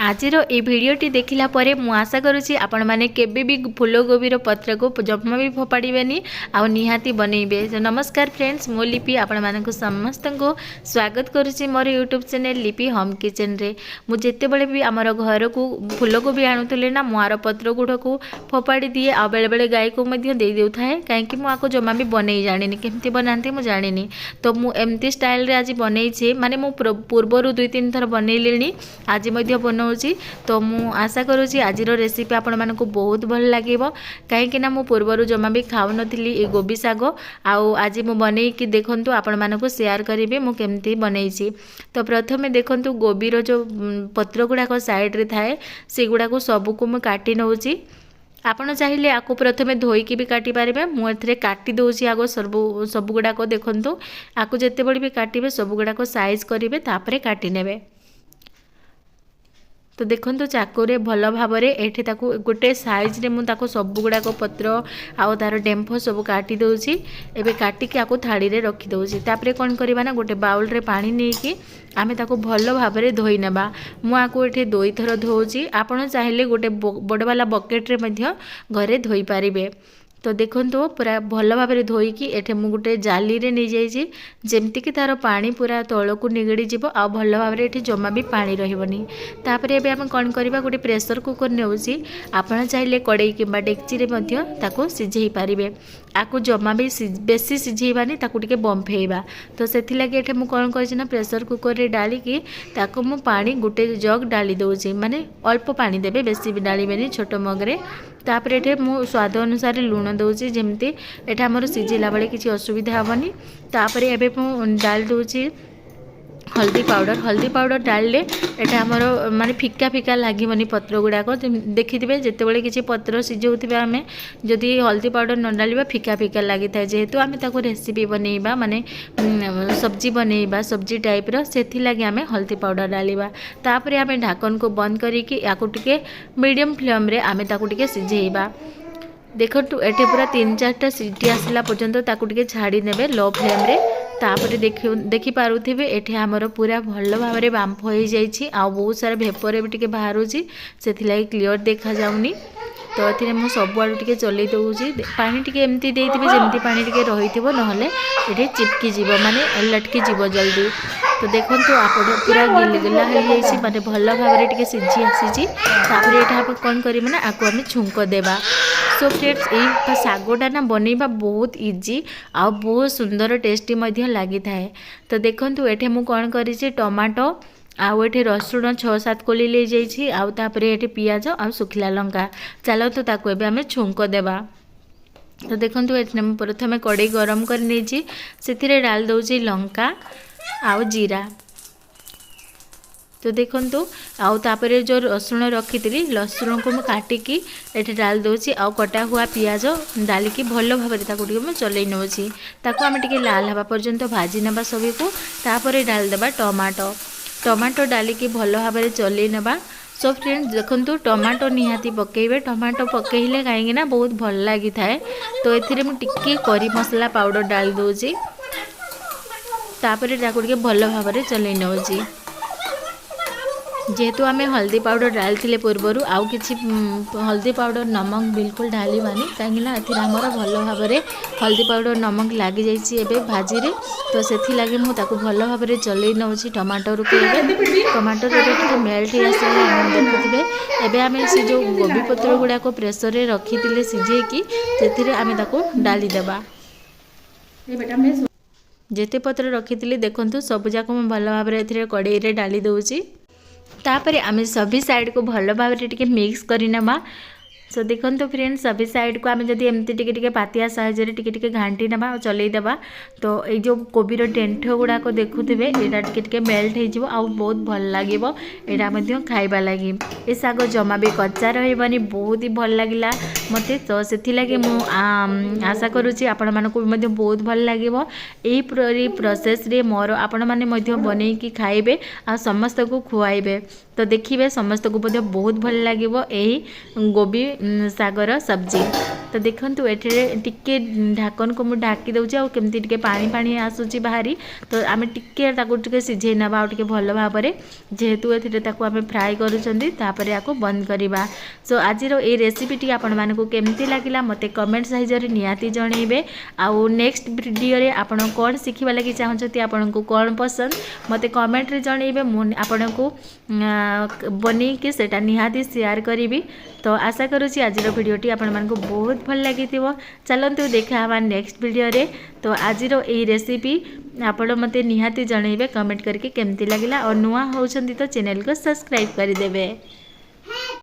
आजिर ए भिडियोटी देखिला परे मु आशा करुँची आपण माने केबे भी फूलकोबीर पत्र को जमा भी फोपाड़बेनी आ निहाती बनइबे। तो नमस्कार फ्रेंड्स, मो लिपि आपण मानकु समस्त को स्वागत करुँची मोर यूट्यूब चैनल लिपि होम किचन रे। मु जेते बेले भी आमर घर को फूलकोबी आणुतले ना मुआर पत्र गुड़ को फोपाड़ी दिए आ बेले बेले गाय को मध्य दे देउथाए, कहीं मु आको जमा भी बनई जानिनी केमती बनाते मु जानिनी। तो मु एमती स्टाइल रे आज बनईछे, माने मु पूर्वरु 2-3 थर बनइलेनी, आज मध्य बनो। तो मु आशा करुँची आज रेसिपी आपण मानकु बहुत भल लागिवो, कहीं ना मु पूर्वरु जमा भी खाऊ नथिली ए गोबी साग। आज मु बनै कि देखंतु आपण मानकु शेयर करिवे मु केमती बनैछि। तो प्रथमे देखंतु गोबीर जो पत्र गुड़ाक साइड रे थाए से गुड़ाक सबु को मु काटी नउछि। आपण चाहिए आपको प्रथमे धोईकी भी काटी पारे, मुझे काटी दूसरी आग सब गुड़ाक देखंतु आपको जिते बड़ी भी काटे सब गुड़ाक साइज करेंगे तापर काटी नेबे। तो देखो चाकुरे भल भाव एठी ताकू गोटे साइज रे मु ताको सब गुड़ाक पत्र आउ तार डेम्फ सब काटी दउछि। एबे काटिकी आको थाड़ी रे रखी दउछि। तापरे कोन करबा ना गोटे बाउल रे पानी नेकी आमे ताको भल भाव रे धोई नेबा। मु आको एठी 2 थर धोउछि, आपण चाहिले गोटे बड़ वाला बकेट रे मध्य घरे धोई पारिबे। तो देखो पूरा भल भाव में धोईकी एठे मु गोटे जाली रे नहीं जाइए, जमती कि तार पानी पूरा तल को निगड़ी जीव आ भल भाव में एठी जमा भी पानी रहिबनी। तापरे एबे हम कौन करबा, गोटे प्रेशर कुकर नेउछि, आपण चाहिले कड़ई किंबा डेक्ची रे मध्य ताको सिझेई पारिबे। आको जमा भी बेसी सिझेइबानी, ताको टिके बंफेइबा। तो सेथि लागि एठे मु कौन करछि ना प्रेशर कुकर रे डाली कि ताको मु पानी गोटे जग डाली दउछि, माने अल्प पानी देबे, बेसी भी डालिबेनी छोट मग रे। तापर एठे मु स्वाद अनुसार लुण दउछि, जेमती एठा हमर सिझिला बेले किछि असुविधा हबनी। तापर एबे मु डाल दउछि हल्दी पाउडर डालले एटा हमर माने फिका फिका लागिबनी पत्र गुड़ाक। देखिथिबे जेतेबेले किछि पत्र सिझौथिबे आमे जदि हल्दी पाउडर न डालिबा फिका फिका लागि थाए, जेहेतु आमे ताको रेसिपी बनेइबा माने सब्जी बनेइबा सब्जी टाइप रो, सेथि लागि आमे हल्दी पाउडर डालिबा। तापर आमे ढाकन को बंद करिकि याको टिके मीडियम फ्लेम रे आमे ताको टिके सिझेइबा। देखो एठे पूरा 3-4टा सीटी आसला पर्यंत ताको टिके छाड़ी नेबे लो फ्लेम रे। तापर देखि पारुथिबे एठे हमर पूरा भल भाव में बांफ हो जाइछि, आ बहुत सारा भेपर भी टिके बाहरुछि, सेथिलागि क्लियर देखा जाउनी। तो एथिरे मु सब आडू टिके चलै दउछि, पानी टिके एमती देइथिबे जेमती पानी टिके रहिथिबो, नहले एठे चिपकी जीवो माने लटकी जीवो जल्दी। तो देखंतु आपण पूरा गिलगिला हो जाइछि, माने भल भाव में टिके सिझी आसीछि। तापर एठा आपण कोन करिमे ना आको आमे छुंक देबा। सो फ्रेंड्स ये सागटा ना बनइबा बहुत इजी आ बहुत सुंदर टेस्टी मध्य लगी थाए। तो देखंतु एठे मु कोन करिछि टमाटो आउ एठे रसुण 6-7 कोली ले जाइछि, आउ तापरे एठे पियाज आ सुखिला लंका। चलो तो ताको एबे आमे छुंक देबा। तो देखंतु एठे मु प्रथमे कड़ाई गरम कर नेछि, सेथिरे डाल दउछि लंका आउ जीरा। तो देखंतु आउ तापरे जो रसुण रखी लसुण को मैं काटिकी एठे डाल दउछि, आउ कटा हुआ पियाज डालिकी भल भाव में ताको टिके मैं चलै नउछि। ताको आमे टिके लाल हवा पर्यंत भाजी नेबा सभी को। तापरे डाल देबा टमाटो डालिकी भल भाव में चलै नेबा। सो फ्रेंड्स देखंतु टमाटो निहाती पकेइबे, टमाटो पकेइले काहेकि ना बहुत भल लागि थाए। तो एथिरे मु टिके करी मसला पाउडर डाल दउछि, तापरे ताको टिके भल भाव में चलै नउछि। जेहेतु आमे हल्दी पाउडर डालथिले पूर्वरु आउ किछि हल्दी पाउडर नमक बिल्कुल डालिबानी, काहेकि ना एथिरा हमर भल भाव में हल्दी पाउडर नमक लागि जाइछि एबे भाजी रे। तो सेथि लागि मु ताको भल भाव में चलै नउछि टमाटर को। टमाटर रे मेल्ट हो आसला देखुथिबे। एबे आमे से जो गोबी पत्र गुडा को प्रेशर रे रखिथिले सिझेकी सेथिरे आमे ताको डाली देबा। जेते पत्र रखिथिले देखंतु सब जाको मु भल भाव में एथिरे कड़ाई रे डाली दउछि। तापर आमे सभी साइड को भल भाव में टिके मिक्स करिनेबा। सो देखंतु फ्रेंड्स सभी साइड को आमे जदि एमती टिके टिके पातिया साहाय्य रे टिके टिके घांटी नेबा और चलै देबा। तो ए जो कोबीर डेंठ गुड़ा को देखुथिबे एटा टिके टिके मेल्ट हो जिवो, आ बहुत भल लागिवो एटा मध्य खाइबा लागि। ए साग जमा भी कच्चा रहिबनी, बहुत ही भल लागिला। मते तो से मु आशा करुँची आपण मानक भी बहुत भल लगे यही प्रोसेस रे मोर आपण मैंने बनईकी खाइबे आ समस्त को खुआइबे तो देखिए समस्त को बहुत भल लगे यही गोभी सागर सब्जी। तो देखंतु एठे टिके ढाकन को मु ढाकी दउची आ केमती टिके पानी पानी आसुची बाहरी तो आमे टिके ताको टिके सिझे नबा आ टिके भल भाबरे जेहेतु एथिरे ताको आमे फ्राई करूचंदी तापरे आको बंद करिबा। सो आजिरो ए रेसिपी टी आपण मानकु केमती लागिला मते कमेंट साइज रे नियाती जणेबे आउ नेक्स्ट वीडियो रे आपण कोन सिखिबा लागि चाहछथि आपनको कोन पसंद मते कमेंट रे जणेबे मु आपनको बनी के सेटा निहाती शेयर करिवि। तो आशा करुँची आज भिडियोटी आपण मानकु बहुत भल लगी चलतु देखा हवा नेक्स्ट वीडियो रे। तो आज यही रेसिपी आपण मते निहाती जणेबे कमेंट करके केमती लागिला और नुआ होउछंती तो चैनल को सब्सक्राइब कर देबे।